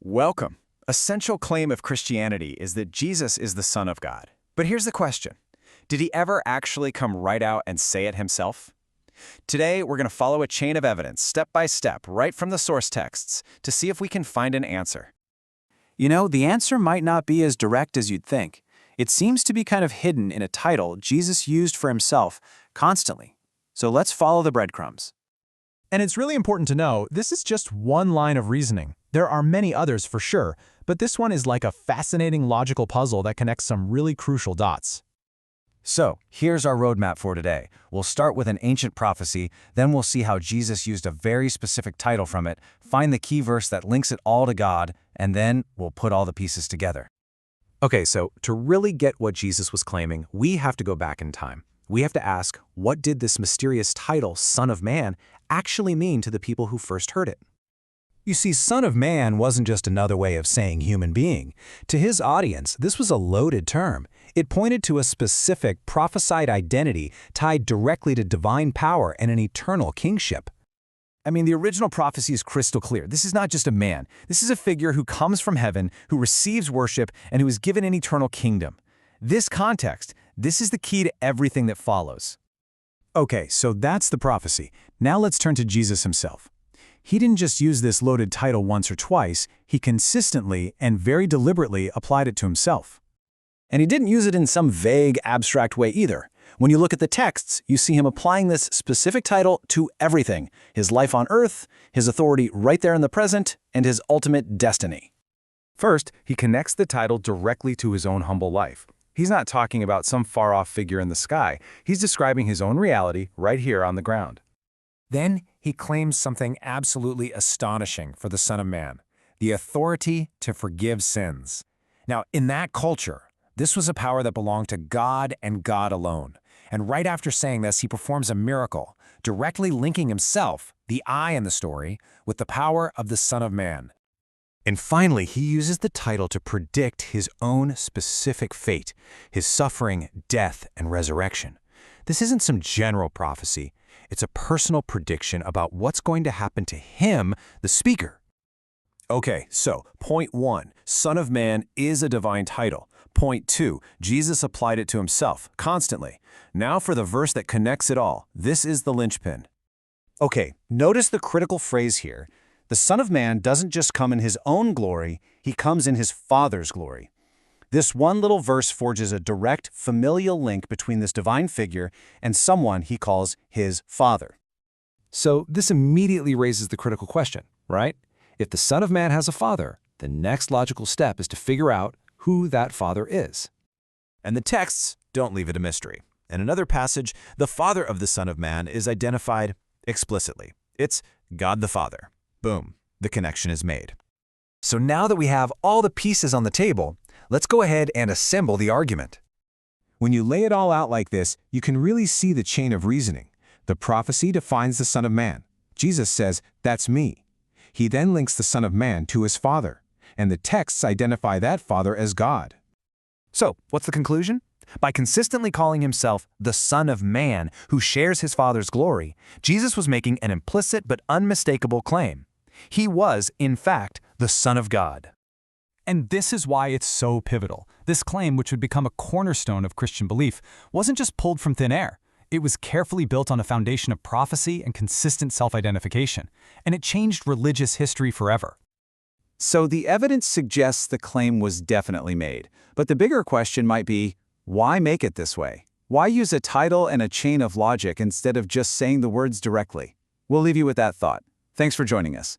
Welcome. A central claim of Christianity is that Jesus is the Son of God. But here's the question. Did he ever actually come right out and say it himself? Today, we're going to follow a chain of evidence, step by step, right from the source texts, to see if we can find an answer. You know, the answer might not be as direct as you'd think. It seems to be kind of hidden in a title Jesus used for himself constantly. So let's follow the breadcrumbs. And it's really important to know, this is just one line of reasoning. There are many others for sure, but this one is like a fascinating logical puzzle that connects some really crucial dots. So, here's our roadmap for today. We'll start with an ancient prophecy, then we'll see how Jesus used a very specific title from it, find the key verse that links it all to God, and then we'll put all the pieces together. Okay, so to really get what Jesus was claiming, we have to go back in time. We have to ask, what did this mysterious title, Son of Man, actually mean to the people who first heard it? You see, Son of Man wasn't just another way of saying human being. To his audience, this was a loaded term. It pointed to a specific prophesied identity tied directly to divine power and an eternal kingship. I mean, the original prophecy is crystal clear. This is not just a man. This is a figure who comes from heaven, who receives worship, and who is given an eternal kingdom. This context, this is the key to everything that follows. Okay, so that's the prophecy. Now let's turn to Jesus himself. He didn't just use this loaded title once or twice, he consistently and very deliberately applied it to himself. And he didn't use it in some vague, abstract way either. When you look at the texts, you see him applying this specific title to everything: his life on earth, his authority right there in the present, and his ultimate destiny. First, he connects the title directly to his own humble life. He's not talking about some far-off figure in the sky. He's describing his own reality right here on the ground. Then he claims something absolutely astonishing for the Son of Man: the authority to forgive sins. Now, in that culture, this was a power that belonged to God and God alone. And right after saying this, he performs a miracle, directly linking himself, the I in the story, with the power of the Son of Man. And finally, he uses the title to predict his own specific fate, his suffering, death, and resurrection. This isn't some general prophecy. It's a personal prediction about what's going to happen to him, the speaker. Okay, so point 1, Son of Man is a divine title. Point 2, Jesus applied it to himself, constantly. Now for the verse that connects it all. This is the linchpin. Okay, notice the critical phrase here. The Son of Man doesn't just come in his own glory, he comes in his Father's glory. This one little verse forges a direct, familial link between this divine figure and someone he calls his Father. So this immediately raises the critical question, right? If the Son of Man has a father, the next logical step is to figure out who that father is. And the texts don't leave it a mystery. In another passage, the father of the Son of Man is identified explicitly. It's God the Father. Boom, the connection is made. So now that we have all the pieces on the table, let's go ahead and assemble the argument. When you lay it all out like this, you can really see the chain of reasoning. The prophecy defines the Son of Man. Jesus says, "That's me." He then links the Son of Man to his Father, and the texts identify that Father as God. So, what's the conclusion? By consistently calling himself the Son of Man who shares his Father's glory, Jesus was making an implicit but unmistakable claim. He was, in fact, the Son of God. And this is why it's so pivotal. This claim, which would become a cornerstone of Christian belief, wasn't just pulled from thin air. It was carefully built on a foundation of prophecy and consistent self-identification, and it changed religious history forever. So the evidence suggests the claim was definitely made, but the bigger question might be, why make it this way? Why use a title and a chain of logic instead of just saying the words directly? We'll leave you with that thought. Thanks for joining us.